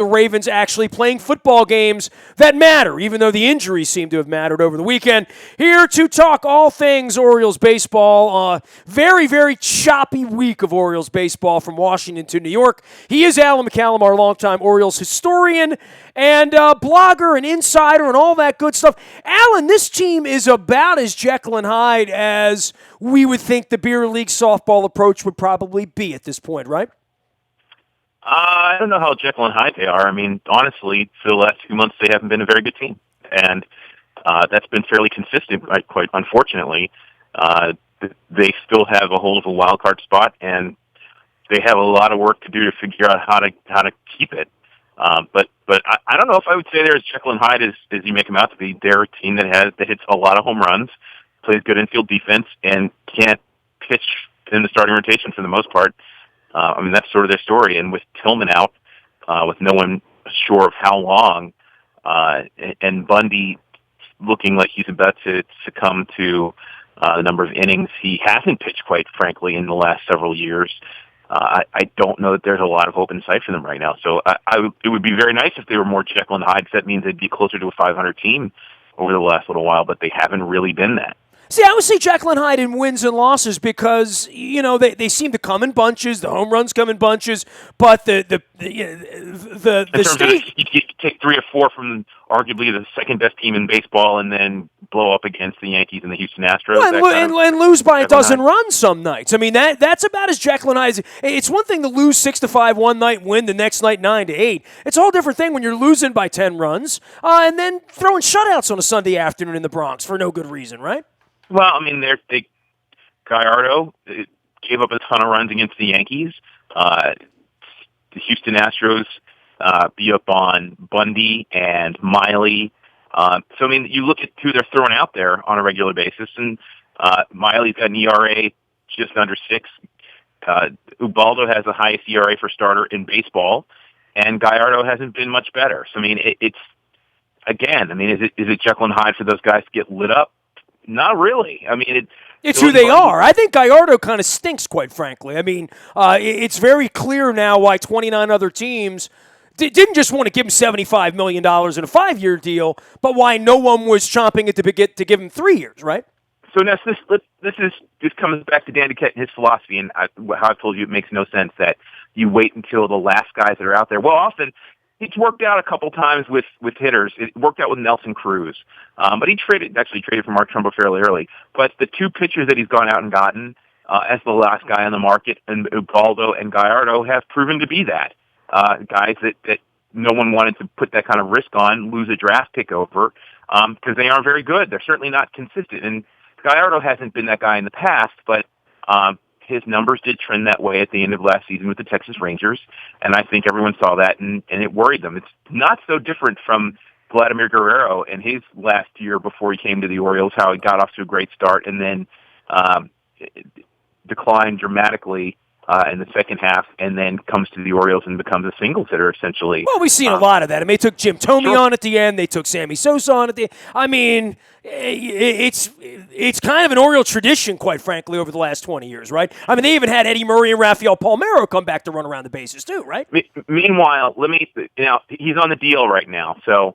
the Ravens actually playing football games that matter, even though the injuries seem to have mattered over the weekend. Here to talk all things Orioles baseball. Very, very choppy week of Orioles baseball from Washington to New York. He is Alan McCallum, our longtime Orioles historian and blogger and insider and all that good stuff. Alan, this team is about as Jekyll and Hyde as we would think the beer league softball approach would probably be at this point, right? I don't know how Jekyll and Hyde they are. I mean, honestly, for the last few months, they haven't been a very good team. And that's been fairly consistent, quite unfortunately. They still have a hold of a wild card spot, and they have a lot of work to do to figure out how to keep it. But I don't know if I would say they're as Jekyll and Hyde as you make them out to be. They're a team that hits a lot of home runs, plays good infield defense, and can't pitch in the starting rotation for the most part. I mean, that's sort of their story. And with Tillman out, with no one sure of how long, and Bundy looking like he's about to succumb to the number of innings he hasn't pitched, quite frankly, in the last several years, I don't know that there's a lot of hope in sight for them right now. So it would be very nice if they were more Jekyll and Hyde, because that means they'd be closer to a 500 team over the last little while, but they haven't really been that. See, I would say Jekyll and Hyde in wins and losses because, you know, they seem to come in bunches. The home runs come in bunches, but the state... You take 3 or 4 from arguably the second-best team in baseball and then blow up against the Yankees and the Houston Astros. Well, and lose by a dozen runs some nights. I mean, that's about as Jekyll and Hyde. It's one thing to lose 6-5 one night, win the next night 9-8. It's a whole different thing when you're losing by 10 runs and then throwing shutouts on a Sunday afternoon in the Bronx for no good reason, right? Well, I mean, Gallardo gave up a ton of runs against the Yankees. The Houston Astros beat up on Bundy and Miley. So, I mean, you look at who they're throwing out there on a regular basis, and Miley's got an ERA just under 6. Ubaldo has the highest ERA for starter in baseball, and Gallardo hasn't been much better. So, I mean, is it Jekyll and Hyde for those guys to get lit up? Not really. I mean, it's who they are. I think Gallardo kind of stinks, quite frankly. I mean, it's very clear now why 29 other teams didn't just want to give him $75 million in a 5-year deal, but why no one was chomping at the bit to give him 3 years, right? So, Ness, this comes back to Dan Duquette and his philosophy, and how I've told you it makes no sense that you wait until the last guys that are out there. Well, often it's worked out a couple times with hitters. It worked out with Nelson Cruz. But he traded for Mark Trumbo fairly early. But the 2 pitchers that he's gone out and gotten as the last guy on the market, and Ubaldo and Gallardo, have proven to be that. Guys that no one wanted to put that kind of risk on, lose a draft pick over, because they aren't very good. They're certainly not consistent. And Gallardo hasn't been that guy in the past, but his numbers did trend that way at the end of last season with the Texas Rangers, and I think everyone saw that, and it worried them. It's not so different from Vladimir Guerrero in his last year before he came to the Orioles, how he got off to a great start and then declined dramatically in the second half, and then comes to the Orioles and becomes a single hitter, essentially. Well, we've seen a lot of that. I mean, they took Jim Thome on at the end. They took Sammy Sosa on at the end. I mean, it's kind of an Oriole tradition, quite frankly, over the last 20 years, right? I mean, they even had Eddie Murray and Rafael Palmeiro come back to run around the bases too, right? Meanwhile, he's on the DL right now, so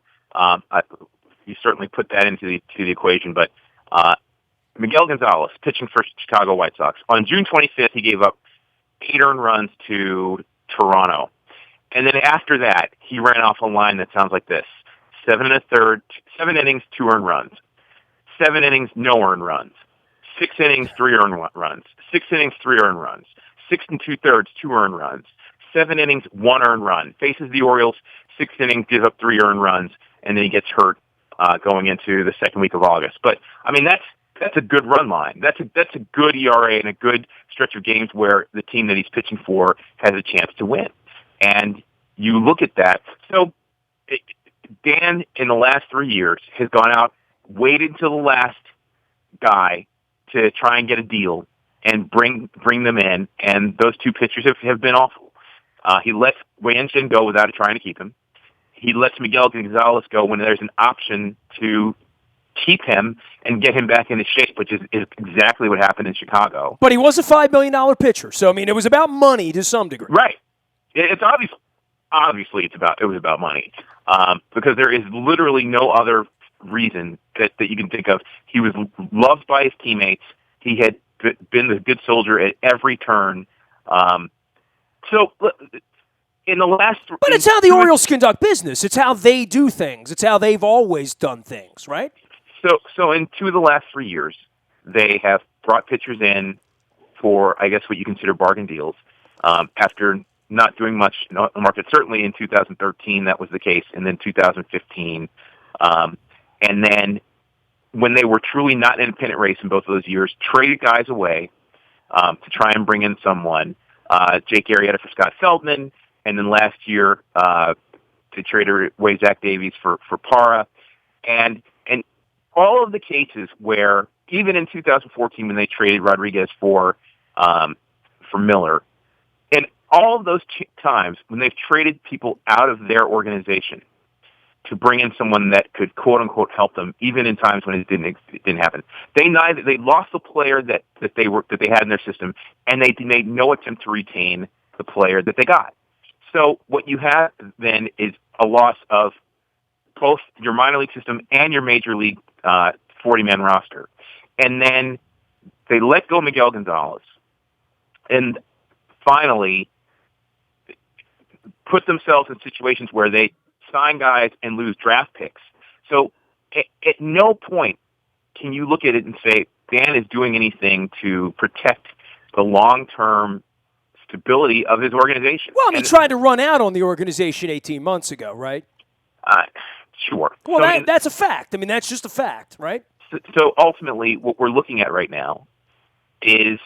you certainly put that into the equation. But Miguel Gonzalez, pitching for Chicago White Sox, on June 25th, he gave up 8 earned runs to Toronto. And then after that, he ran off a line that sounds like this: 7 1/3, 7 innings, 2 earned runs. 7 innings, no earned runs. 6 innings, 3 earned runs. 6 innings, 3 earned runs. 6 2/3, 2 earned runs. 7 innings, 1 earned run. Faces the Orioles, 6 innings, gives up 3 earned runs, and then he gets hurt going into the second week of August. But I mean, that's a good run line. That's a good ERA and a good stretch of games where the team that he's pitching for has a chance to win. And you look at that. So Dan, in the last 3 years, has gone out, waited till the last guy to try and get a deal and bring them in. And those 2 pitchers have been awful. He lets Wei Shin go without trying to keep him. He lets Miguel Gonzalez go when there's an option to keep him and get him back into shape, which is exactly what happened in Chicago. But he was a $5 million pitcher, so I mean, it was about money to some degree. Right. It's obviously it was about money, because there is literally no other reason that you can think of. He was loved by his teammates. He had been the good soldier at every turn. So in the last, but it's how the Orioles conduct business. It's how they do things. It's how they've always done things, right? So in 2 of the last 3 years, they have brought pitchers in for, I guess, what you consider bargain deals. After not doing much in the market, certainly in 2013 that was the case, and then 2015, and then when they were truly not an independent race in both of those years, traded guys away to try and bring in someone. Jake Arrieta for Scott Feldman, and then last year they traded away Zach Davies for Parra, and all of the cases where even in 2014 when they traded Rodriguez for Miller, and all of those times when they've traded people out of their organization to bring in someone that could quote unquote help them, even in times when it didn't happen. They lost the player that they had in their system, and they made no attempt to retain the player that they got. So what you have then is a loss of both your minor league system and your major league 40-man roster. And then they let go Miguel Gonzalez, and finally put themselves in situations where they sign guys and lose draft picks. So at no point can you look at it and say Dan is doing anything to protect the long-term stability of his organization. Well, he tried to run out on the organization 18 months ago, right? Sure. Well, so, that's a fact. I mean, that's just a fact, right? So ultimately, what we're looking at right now is,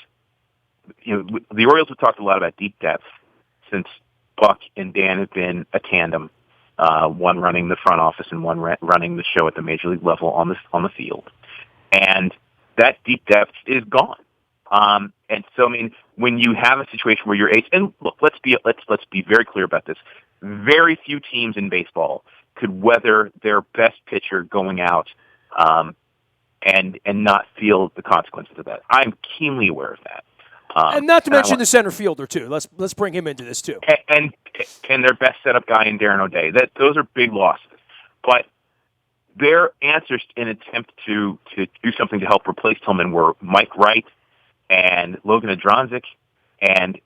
the Orioles have talked a lot about deep depth since Buck and Dan have been a tandem, one running the front office and one running the show at the major league level on the field, and that deep depth is gone. And so, I mean, when you have a situation where you're ace, and look, let's be very clear about this. Very few teams in baseball could weather their best pitcher going out, and not feel the consequences of that. I'm keenly aware of that. And not to mention the center fielder too. Let's bring him into this too. And their best setup guy in Darren O'Day. Those are big losses. But their answers in attempt to do something to help replace Tillman were Mike Wright and Logan Adronzik and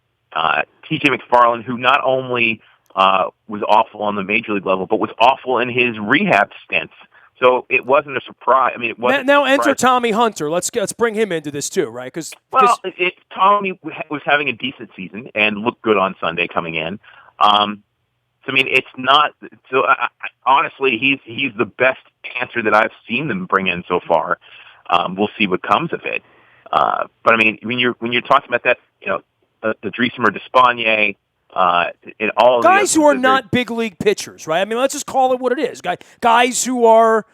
T.J. McFarland, who not only was awful on the major league level, but was awful in his rehab stints. So it wasn't a surprise. I mean, it wasn't. Now enter Tommy Hunter. Let's bring him into this too, right? Tommy was having a decent season and looked good on Sunday coming in. So I mean, it's not. So honestly, he's the best answer that I've seen them bring in so far. We'll see what comes of it. But I mean, when you're talking about that, the Dreesemer, Despaigne, and all of guys who are not big league pitchers, right? I mean, let's just call it what it is. Guys who are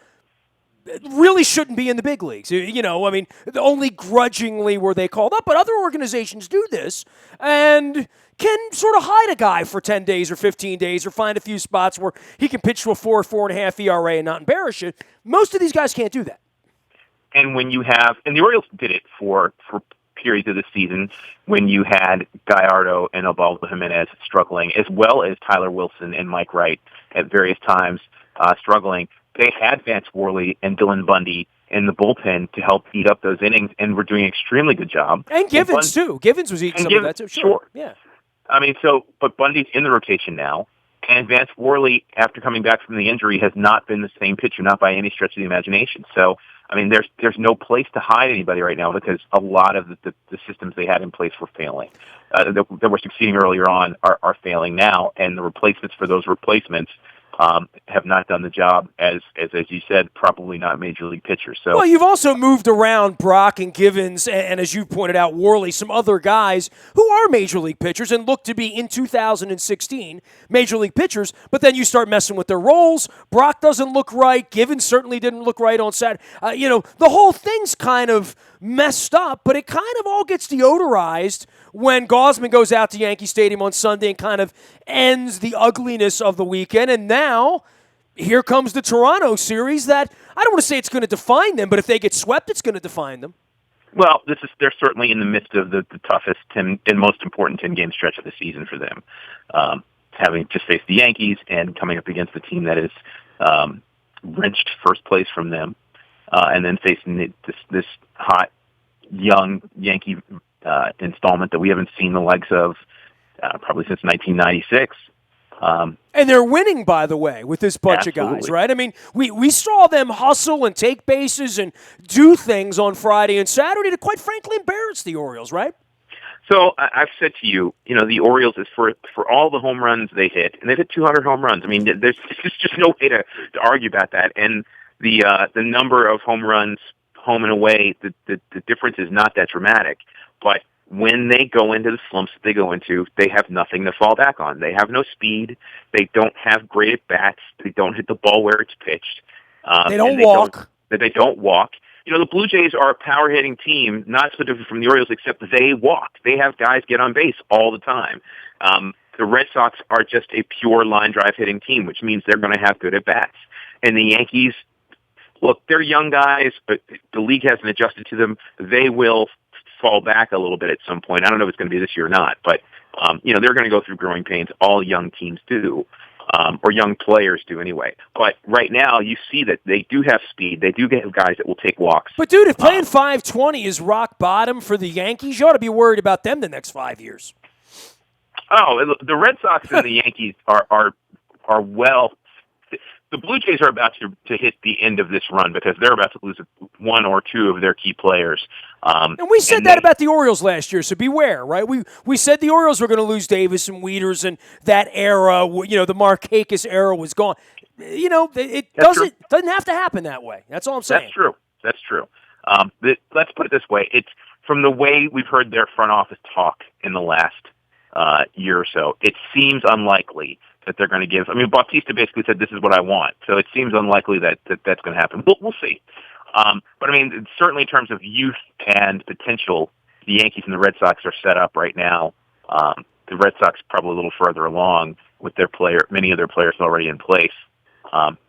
really shouldn't be in the big leagues. I mean, only grudgingly were they called up, but other organizations do this and can sort of hide a guy for 10 days or 15 days or find a few spots where he can pitch to a 4.5 ERA and not embarrass you. Most of these guys can't do that. And when you have, and the Orioles did it for periods of the season when you had Gallardo and Ubaldo Jimenez struggling, as well as Tyler Wilson and Mike Wright at various times struggling. They had Vance Worley and Dylan Bundy in the bullpen to help eat up those innings, and were doing an extremely good job. And Givens, too. Givens was eating some of that, too. Sure. Yeah. I mean, but Bundy's in the rotation now, and Vance Worley, after coming back from the injury, has not been the same pitcher, not by any stretch of the imagination. So, I mean, there's no place to hide anybody right now because a lot of the systems they had in place were failing. That were succeeding earlier on are failing now, and the replacements for those replacements have not done the job as you said, probably not major league pitchers. So, well, you've also moved around Brock and Givens, and as you pointed out, Worley, some other guys who are major league pitchers and look to be in 2016 major league pitchers. But then you start messing with their roles. Brock doesn't look right. Givens certainly didn't look right on Saturday. The whole thing's kind of messed up, but it kind of all gets deodorized when Gausman goes out to Yankee Stadium on Sunday and kind of ends the ugliness of the weekend. And now, here comes the Toronto series that, I don't want to say it's going to define them, but if they get swept, it's going to define them. Well, they're certainly in the midst of the toughest and most important 10-game stretch of the season for them. having just faced the Yankees and coming up against a team that is wrenched first place from them, and then facing this hot young Yankee installment that we haven't seen the likes of probably since 1996. And they're winning, by the way, with this bunch of guys, right? I mean, we saw them hustle and take bases and do things on Friday and Saturday to, quite frankly, embarrass the Orioles, right? So I've said to you, the Orioles is for all the home runs they hit, and they've hit 200 home runs. I mean, there's just no way to argue about that. And the number of home runs home and away, the difference is not that dramatic. But when they go into the slumps that they go into, they have nothing to fall back on. They have no speed. They don't have great at-bats. They don't hit the ball where it's pitched. They don't walk. They don't walk. The Blue Jays are a power-hitting team, not so different from the Orioles, except that they walk. They have guys get on base all the time. The Red Sox are just a pure line drive hitting team, which means they're going to have good at-bats. And the Yankees, look, they're young guys, but the league hasn't adjusted to them. They will fall back a little bit at some point. I don't know if it's going to be this year or not, but they're going to go through growing pains. All young teams do, or young players do anyway. But right now, you see that they do have speed. They do have guys that will take walks. But dude, if playing 520 is rock bottom for the Yankees, you ought to be worried about them the next 5 years. Oh, the Red Sox and the Yankees are well. The Blue Jays are about to hit the end of this run because they're about to lose one or two of their key players. And we said that about the Orioles last year, so beware, right? We said the Orioles were going to lose Davis and Wieters, and that era, the Markakis era was gone. It doesn't have to happen that way. That's all I'm saying. That's true. Let's put it this way. It's from the way we've heard their front office talk in the last year or so, it seems unlikely that they're going to give. I mean, Bautista basically said, "This is what I want," so it seems unlikely that that's going to happen. We'll see. But I mean, certainly in terms of youth and potential, the Yankees and the Red Sox are set up right now. The Red Sox probably a little further along with many of their players already in place.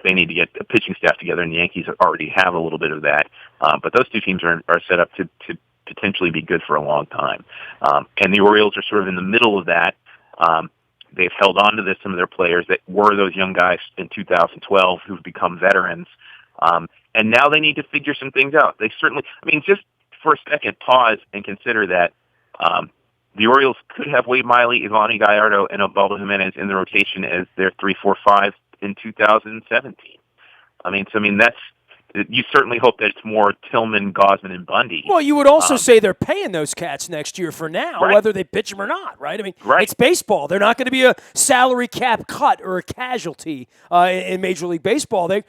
They need to get a pitching staff together, and the Yankees already have a little bit of that. But those two teams are set up to potentially be good for a long time. And the Orioles are sort of in the middle of that. They've held on to some of their players that were those young guys in 2012 who've become veterans. And now they need to figure some things out. They certainly, just for a second, pause and consider that the Orioles could have Wade Miley, Ivani Gallardo, and Osvaldo Jimenez in the rotation as their 3, 4, 5 in 2017. That's, you certainly hope that it's more Tillman, Gausman, and Bundy. Well, you would also say they're paying those cats next year for now, right, whether they pitch them or not, right? Right. It's baseball. They're not going to be a salary cap cut or a casualty in Major League Baseball. They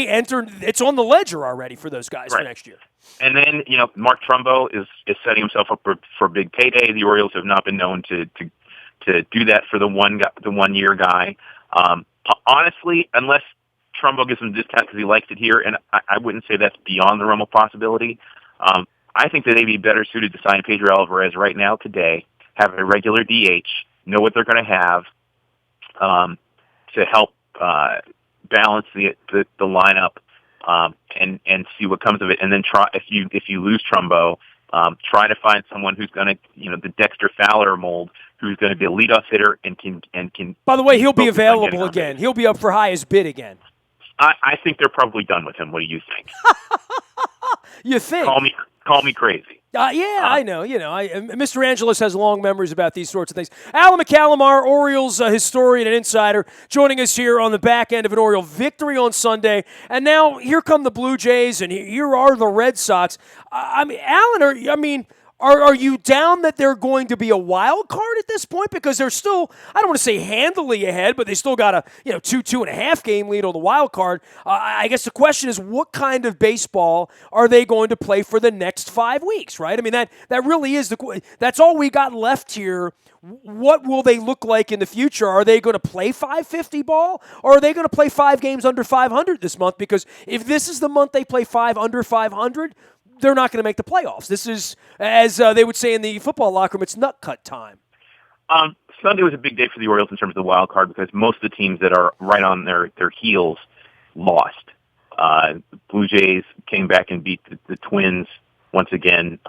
enter. It's on the ledger already for those guys for next year. And then Mark Trumbo is setting himself up for a big payday. The Orioles have not been known to do that for the 1 year guy. Honestly, unless Trumbo gives him a discount because he likes it here, and I wouldn't say that's beyond the realm of possibility. I think that they'd be better suited to sign Pedro Alvarez right now today, have a regular DH, know what they're going to have to help balance the lineup, and see what comes of it. And then try, if you lose Trumbo, try to find someone who's going to, the Dexter Fowler mold, who's going to be a leadoff hitter and can. By the way, he'll be available again. He'll be up for highest bid again. I think they're probably done with him. What do you think? You think? Call me crazy. I know. Mr. Angelos has long memories about these sorts of things. Alan McCallamar, Orioles historian and insider, joining us here on the back end of an Oriole victory on Sunday. And now here come the Blue Jays, and here are the Red Sox. Alan, are you down that they're going to be a wild card at this point? Because they're still, I don't want to say handily ahead, but they still got a 2.5 game lead on the wild card. I guess the question is, what kind of baseball are they going to play for the next 5 weeks, right? That really is that's all we got left here. What will they look like in the future? Are they going to play 550 ball, or are they going to play 5 games under 500 this month? Because if this is the month they play 5 under 500, they're not going to make the playoffs. This is, as they would say in the football locker room, it's nut cut time. Sunday was a big day for the Orioles in terms of the wild card because most of the teams that are right on their heels lost. Blue Jays came back and beat the Twins once again.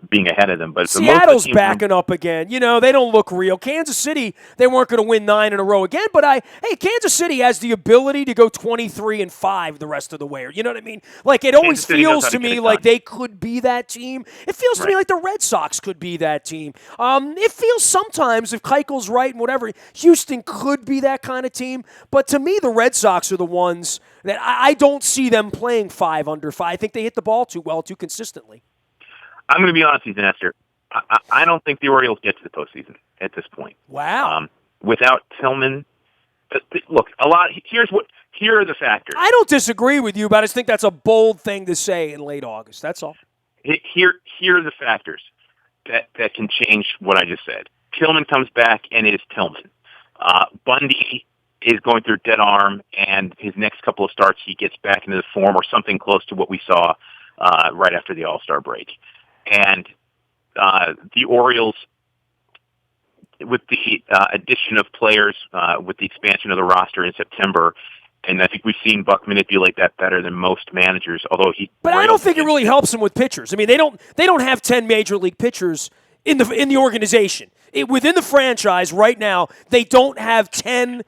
being ahead of them. But Seattle's backing up again. You know, they don't look real. Kansas City, they weren't going to win 9 in a row again, but hey, Kansas City has the ability to go 23-5 the rest of the way. You know what I mean? Like, it always feels to me like they could be that team. It feels to me like the Red Sox could be that team. It feels sometimes, if Keuchel's right and whatever, Houston could be that kind of team. But to me, the Red Sox are the ones that I don't see them playing 5 under 5. I think they hit the ball too well, too consistently. I'm going to be honest with you, Nestor. I don't think the Orioles get to the postseason at this point. Wow. Without Tillman, look, here are the factors. I don't disagree with you, but I just think that's a bold thing to say in late August. That's all. Here are the factors that can change what I just said. Tillman comes back, and it is Tillman. Bundy is going through dead arm, and his next couple of starts, he gets back into the form or something close to what we saw right after the All-Star break. And the Orioles, with the addition of players, with the expansion of the roster in September, and I think we've seen Buck manipulate that better than most managers. But I don't think it really helps them with pitchers. I mean, they don't have 10 major league pitchers in the organization. Within the franchise right now, they don't have 10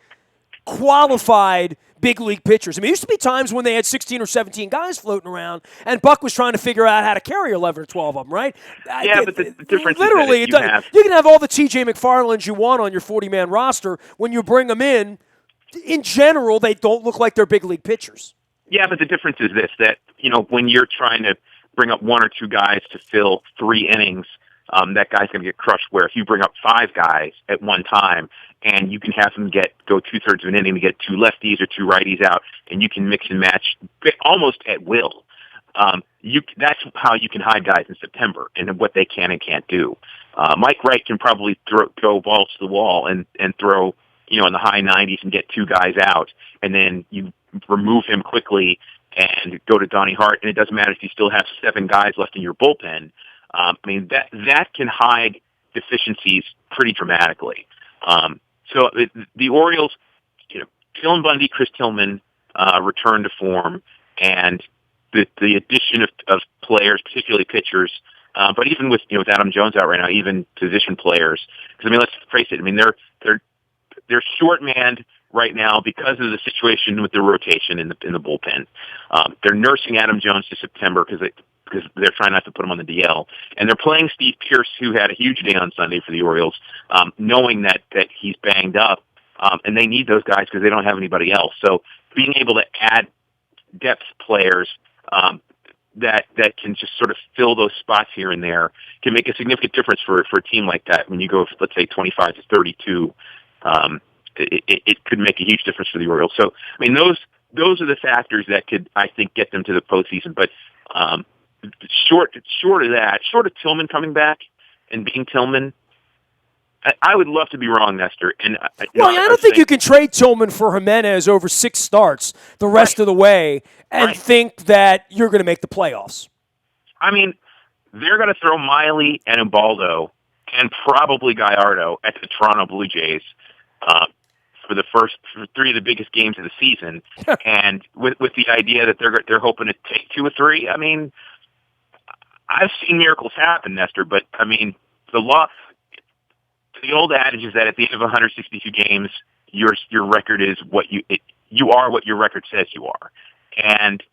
qualified big league pitchers. I mean, it used to be times when they had 16 or 17 guys floating around, and Buck was trying to figure out how to carry 11 or 12 of them, right? Yeah, but the difference literally, is that you can have all the T.J. McFarlands you want on your 40-man roster. When you bring them in general, they don't look like they're big league pitchers. Yeah, but the difference is this, that, when you're trying to bring up 1 or 2 guys to fill 3 innings, that guy's going to get crushed, where if you bring up 5 guys at one time, and you can have them go 2/3 of an inning to get 2 lefties or 2 righties out, and you can mix and match almost at will. That's how you can hide guys in September and what they can and can't do. Mike Wright can probably throw balls to the wall and throw in the high 90s and get 2 guys out, and then you remove him quickly and go to Donnie Hart, and it doesn't matter if you still have 7 guys left in your bullpen. I mean, that can hide deficiencies pretty dramatically. So the Orioles, Dylan Bundy, Chris Tillman return to form, and the addition of players, particularly pitchers, but even with Adam Jones out right now, even position players. Because I mean, let's face it. I mean, they're short-manned right now because of the situation with the rotation in the bullpen. They're nursing Adam Jones to September because they're trying not to put him on the DL. And they're playing Steve Pearce, who had a huge day on Sunday for the Orioles, knowing that he's banged up, and they need those guys because they don't have anybody else. So being able to add depth players that can just sort of fill those spots here and there can make a significant difference for a team like that. When you go, let's say, 25-32, it could make a huge difference for the Orioles. So, I mean, those are the factors that could, I think, get them to the postseason. But short of Tillman coming back and being Tillman, I would love to be wrong, Nestor. And I don't think you can trade Tillman for Jimenez over 6 starts the rest of the way and think that you're going to make the playoffs. I mean, they're going to throw Miley and Ubaldo and probably Gallardo at the Toronto Blue Jays for 3 of the biggest games of the season, and with the idea that they're hoping to take 2 or 3. I mean, I've seen miracles happen, Nestor, but I mean, the old adage is that at the end of 162 games, your record is what you are what your record says you are, and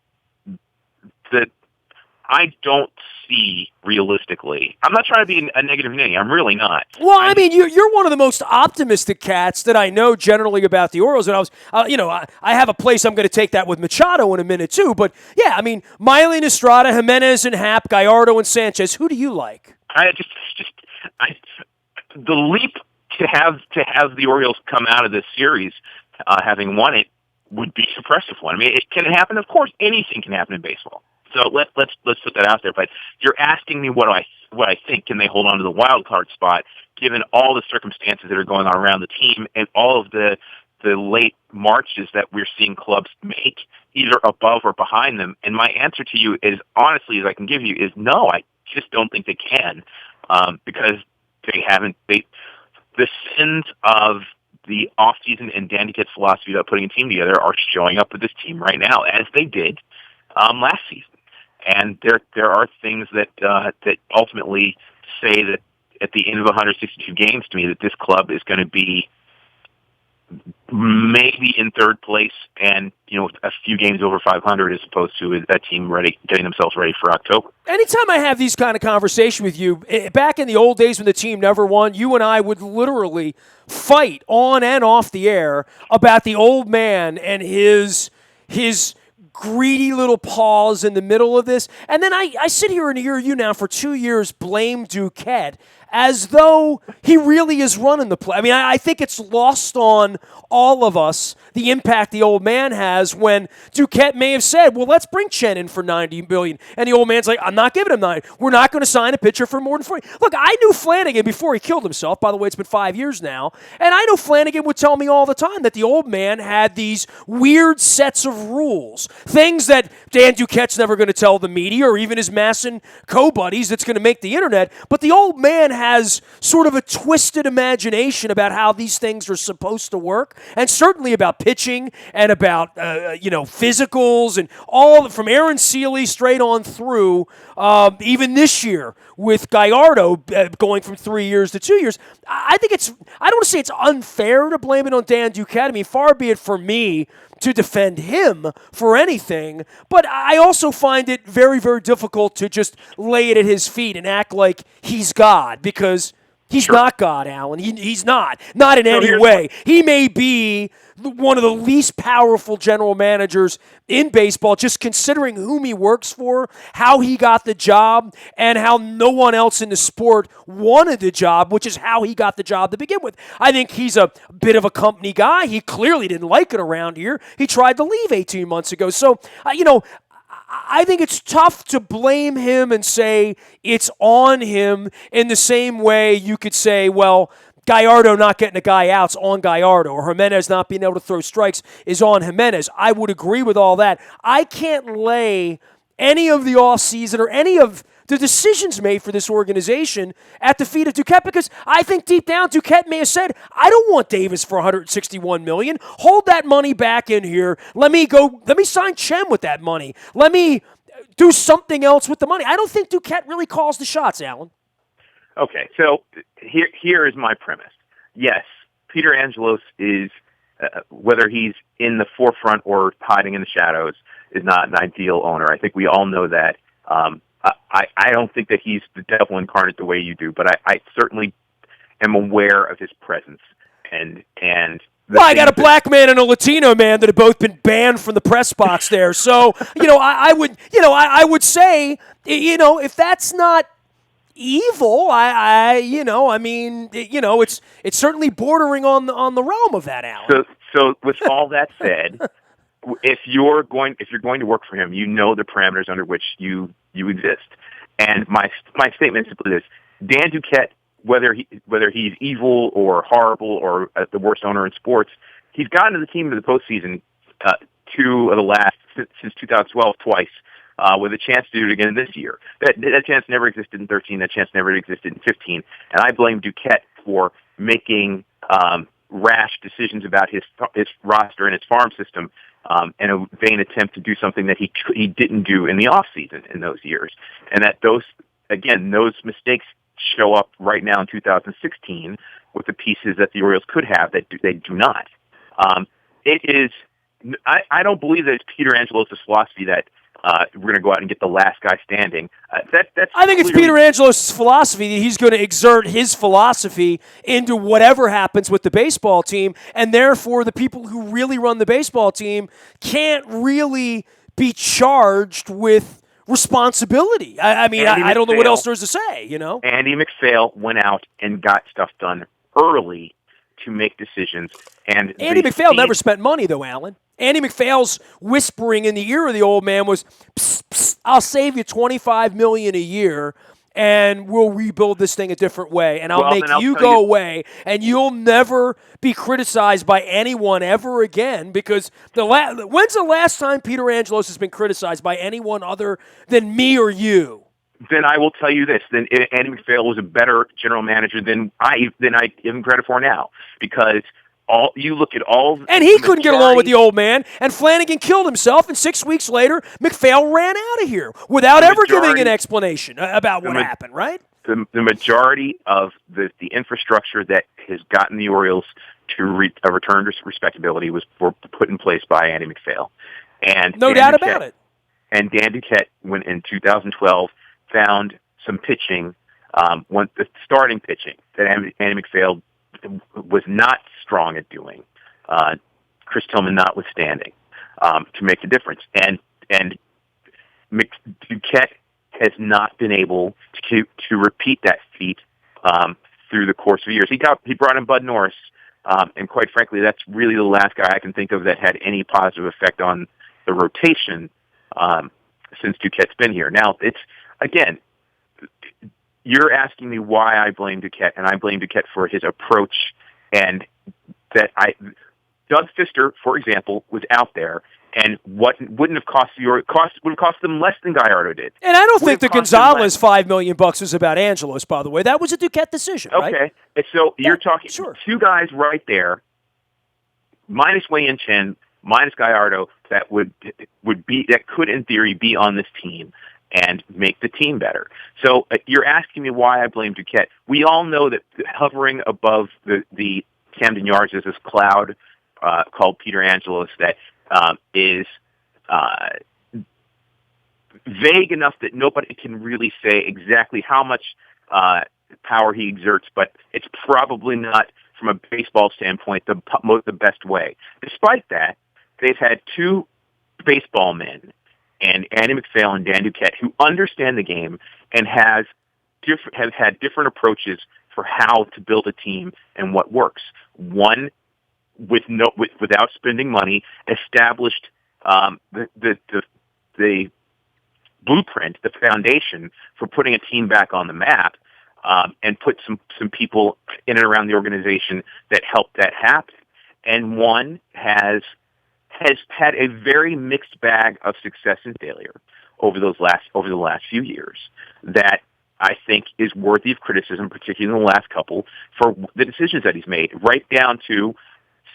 I don't see realistically. I'm not trying to be a negative Nanny. I'm really not. Well, I mean, you're one of the most optimistic cats that I know generally about the Orioles, and I have a place I'm going to take that with Machado in a minute too. But yeah, I mean, Miley and Estrada, Jimenez and Happ, Gallardo and Sanchez. Who do you like? The leap to have the Orioles come out of this series, having won it, would be an impressive one. I mean, can it happen? Of course, anything can happen in baseball. So let's put that out there. But you're asking me what I think. Can they hold on to the wild card spot, given all the circumstances that are going on around the team and all of the late marches that we're seeing clubs make, either above or behind them? And my answer to you, is honestly as I can give you, is no. I just don't think they can, because they haven't. The sins of the offseason and Danny Kitt's philosophy about putting a team together are showing up with this team right now, as they did last season. And there are things that ultimately say that at the end of 162 games, to me, that this club is going to be maybe in third place, and a few games over 500, as opposed to that team getting themselves ready for October. Anytime I have these kind of conversations with you, back in the old days when the team never won, you and I would literally fight on and off the air about the old man and his greedy little paws in the middle of this. And then I sit here and hear you now for 2 years blame Duquette as though he really is running the play. I mean, I think it's lost on all of us the impact the old man has when Duquette may have said, well, let's bring Chen in for $90 million. And the old man's like, I'm not giving him $90. We're not going to sign a pitcher for more than $40. Look, I knew Flanagan before he killed himself. By the way, it's been 5 years now. And I know Flanagan would tell me all the time that the old man had these weird sets of rules, things that Dan Duquette's never going to tell the media or even his Masson co-buddies that's going to make the internet. But the old man has sort of a twisted imagination about how these things are supposed to work, and certainly about pitching and about physicals and all from Aaron Seeley straight on through. Even this year with Gallardo going from 3 years to 2 years, I think I don't want to say it's unfair to blame it on Dan Duquette. I mean, far be it for me to defend him for anything, but I also find it very, very difficult to just lay it at his feet and act like he's God, because he's not God, Alan. He's not in any way. He may be one of the least powerful general managers in baseball, just considering whom he works for, how he got the job, and how no one else in the sport wanted the job, which is how he got the job to begin with. I think he's a bit of a company guy. He clearly didn't like it around here. He tried to leave 18 months ago. So, I think it's tough to blame him and say it's on him in the same way you could say, well, Gallardo not getting a guy out's on Gallardo, or Jimenez not being able to throw strikes is on Jimenez. I would agree with all that. I can't lay any of the offseason or any of the decisions made for this organization at the feet of Duquette, because I think deep down Duquette may have said, I don't want Davis for $161 million. Hold that money back in here. Let me sign Chen with that money. Let me do something else with the money. I don't think Duquette really calls the shots, Alan. Okay, so here is my premise. Yes, Peter Angelos is, whether he's in the forefront or hiding in the shadows, is not an ideal owner. I think we all know that. I don't think that he's the devil incarnate the way you do, but I certainly am aware of his presence. Well, I got a black man and a Latino man that have both been banned from the press box there. So, I would say, if that's not evil, it's certainly bordering on the realm of that, Alan. So with all that said, if you're going to work for him, the parameters under which you exist. And my statement is simply this: Dan Duquette, whether he's evil or horrible or the worst owner in sports, he's gotten the team to the postseason two of the last since 2012 twice. With a chance to do it again this year. That chance never existed in 13. That chance never existed in 15. And I blame Duquette for making rash decisions about his roster and his farm system in a vain attempt to do something that he didn't do in the offseason in those years. And that those mistakes show up right now in 2016 with the pieces that the Orioles could have that they do not. It is. I don't believe that it's Peter Angelos' philosophy that we're going to go out and get the last guy standing. I think it's Peter Angelos' philosophy that he's going to exert his philosophy into whatever happens with the baseball team, and therefore the people who really run the baseball team can't really be charged with responsibility. I don't know what else there's to say, Andy McPhail went out and got stuff done early to make decisions. And Andy McPhail never spent money, though, Alan. Andy McPhail's whispering in the ear of the old man was, psst, psst, I'll save you $25 million a year, and we'll rebuild this thing a different way, and I'll make you go away, and you'll never be criticized by anyone ever again, because when's the last time Peter Angelos has been criticized by anyone other than me or you? Then I will tell you this: then Andy McPhail was a better general manager than I give him credit for now, because You look at all, and he couldn't get along with the old man, and Flanagan killed himself, and 6 weeks later, McPhail ran out of here without ever giving an explanation about what happened, right? The majority of the infrastructure that has gotten the Orioles to a return to respectability was put in place by Andy McPhail. And no doubt about it. And Dan Duquette, when in 2012, found some pitching, the starting pitching that Andy McPhail was not strong at doing, Chris Tillman notwithstanding, to make the difference. And Duquette has not been able to repeat that feat through the course of years. He brought in Bud Norris, and quite frankly, that's really the last guy I can think of that had any positive effect on the rotation since Duquette's been here. Now, it's again, you're asking me why I blame Duquette, and I blame Duquette for his approach, and that Doug Fister, for example, was out there, and what wouldn't have cost would have cost them less than Gallardo did. And I don't think the Gonzalez $5 million was about Angelos, by the way. That was a Duquette decision, right? Okay, and so you're talking two guys right there, minus Wei-Yin Chen, minus Gallardo, that could in theory be on this team and make the team better. So you're asking me why I blame Duquette. We all know that hovering above the Camden Yards is this cloud called Peter Angelos that is vague enough that nobody can really say exactly how much power he exerts, but it's probably not, from a baseball standpoint, the best way. Despite that, they've had two baseball men, and Andy McPhail and Dan Duquette, who understand the game and have had different approaches for how to build a team and what works. One, without spending money, established the blueprint, the foundation for putting a team back on the map, and put some people in and around the organization that helped that happen. And one has had a very mixed bag of success and failure over the last few years that I think is worthy of criticism, particularly in the last couple, for the decisions that he's made, right down to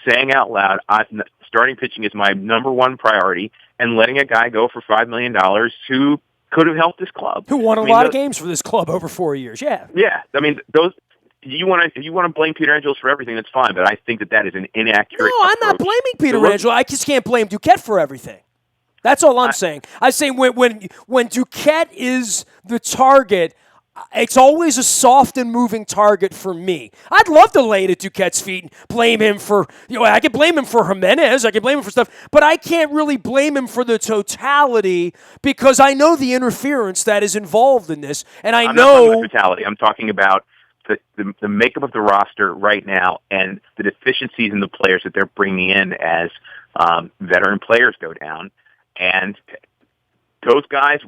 saying out loud, starting pitching is my number one priority, and letting a guy go for $5 million who could have helped this club. Who won a lot of games for this club over 4 years, yeah. Yeah, I mean, those... You want to blame Peter Angelos for everything, that's fine, but I think that is an inaccurate No, I'm not blaming Peter Angelos. I just can't blame Duquette for everything. That's all I'm saying. I'm saying when Duquette is the target, it's always a soft and moving target for me. I'd love to lay it at Duquette's feet and blame him for, I can blame him for Jimenez, I can blame him for stuff, but I can't really blame him for the totality because I know the interference that is involved in this, and I'm not talking about totality. I'm talking about the makeup of the roster right now and the deficiencies in the players that they're bringing in as veteran players go down. And those guys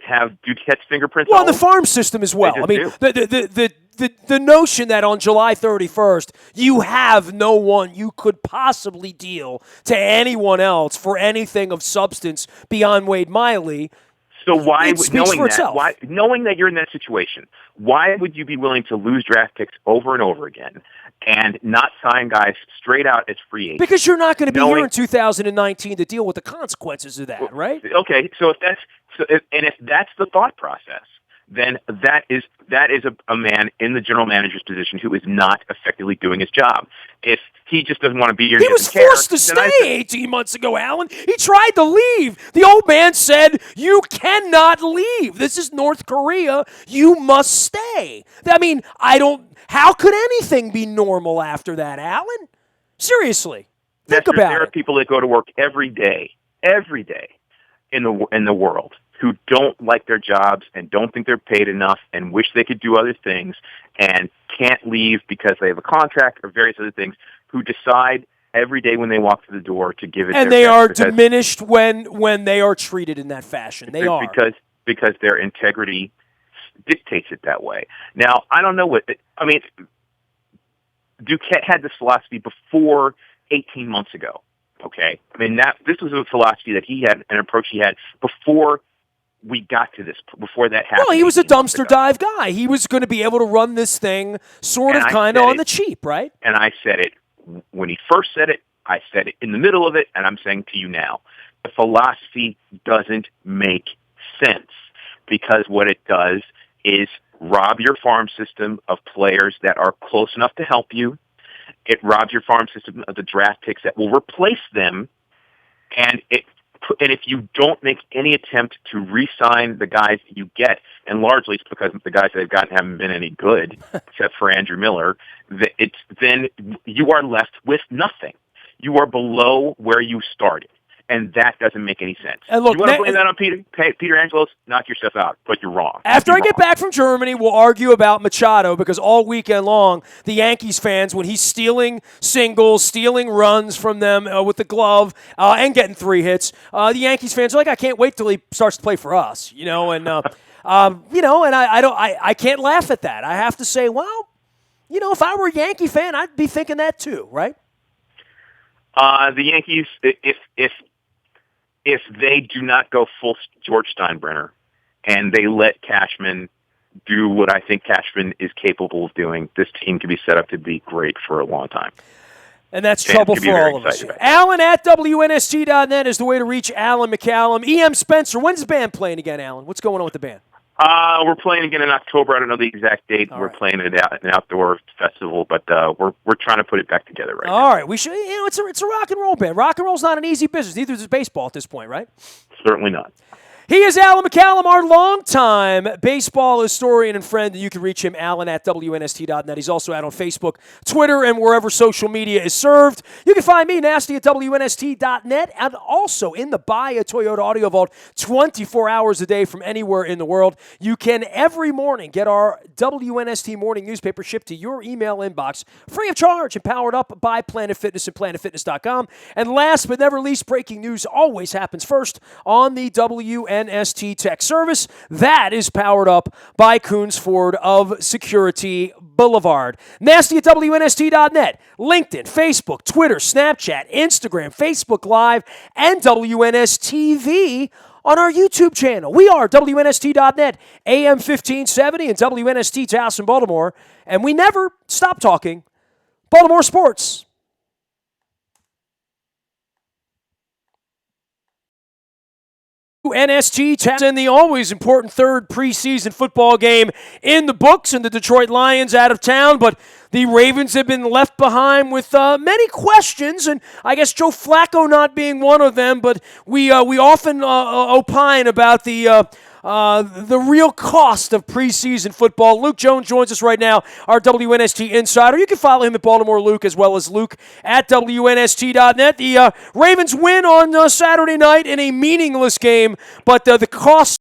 have Duquette's fingerprints. Well, the farm system as well. I mean, the notion that on July 31st you have no one you could possibly deal to anyone else for anything of substance beyond Wade Miley. So knowing that you're in that situation, why would you be willing to lose draft picks over and over again and not sign guys straight out as free agents? Because you're not going to be here in 2019 to deal with the consequences of that, right? Okay, so if that's the thought process, then that is a man in the general manager's position who is not effectively doing his job. If he just doesn't want to be here, he was forced to stay 18 months ago, Alan. He tried to leave. The old man said, "You cannot leave. This is North Korea. You must stay." I mean, how could anything be normal after that, Alan? Seriously, think about it. There are people that go to work every day in the world who don't like their jobs and don't think they're paid enough and wish they could do other things and can't leave because they have a contract or various other things, who decide every day when they walk through the door to give it and they are diminished when they are treated in that fashion. They are. Because their integrity dictates it that way. Now, I don't know Duquette had this philosophy before 18 months ago, okay? I mean, this was a philosophy that he had, an approach he had before we got to this, before that happened. Well, he was a dumpster dive guy. He was going to be able to run this thing kind of on the cheap, right? And I said it when he first said it, I said it in the middle of it, and I'm saying to you now, the philosophy doesn't make sense because what it does is rob your farm system of players that are close enough to help you. It robs your farm system of the draft picks that will replace them, and if you don't make any attempt to re-sign the guys that you get, and largely it's because the guys they've gotten haven't been any good, except for Andrew Miller, then you are left with nothing. You are below where you started, and that doesn't make any sense. And look, you want to blame that on Peter Angelos? Knock yourself out, but you're wrong. After I get back from Germany, we'll argue about Machado because all weekend long, the Yankees fans, when he's stealing singles, stealing runs from them with the glove, and getting 3 hits, the Yankees fans are like, I can't wait till he starts to play for us, and and I can't laugh at that. I have to say, well, if I were a Yankee fan, I'd be thinking that too, right? The Yankees, if they do not go full George Steinbrenner and they let Cashman do what I think Cashman is capable of doing, this team could be set up to be great for a long time. And that's trouble for all of us. Alan at WNST.net is the way to reach Alan McCallum. E.M. Spencer, when's the band playing again, Alan? What's going on with the band? We're playing again in October. I don't know the exact date. We're playing at an outdoor festival, but we're trying to put it back together right now. All right, we should. It's a rock and roll band. Rock and roll's not an easy business. Neither is baseball at this point, right? Certainly not. He is Alan McCallum, our longtime baseball historian and friend. You can reach him, Alan at WNST.net. He's also out on Facebook, Twitter, and wherever social media is served. You can find me, Nasty, at WNST.net, and also in the Buy a Toyota Audio Vault 24 hours a day from anywhere in the world. You can every morning get our WNST morning newspaper shipped to your email inbox free of charge and powered up by Planet Fitness and PlanetFitness.com. And last but never least, breaking news always happens first on the WNST Tech Service. That is powered up by Coons Ford of Security Boulevard. Nasty at WNST.net, LinkedIn, Facebook, Twitter, Snapchat, Instagram, Facebook Live, and WNSTV on our YouTube channel. We are WNST.net, AM 1570, and WNST Taos in Baltimore, and we never stop talking Baltimore sports. WNST and the always important third preseason football game in the books, and the Detroit Lions out of town, but the Ravens have been left behind with many questions, and I guess Joe Flacco not being one of them, but we often opine about the real cost of preseason football. Luke Jones joins us right now, our WNST insider. You can follow him at Baltimore Luke as well as Luke at WNST.net. The Ravens win on Saturday night in a meaningless game, but the cost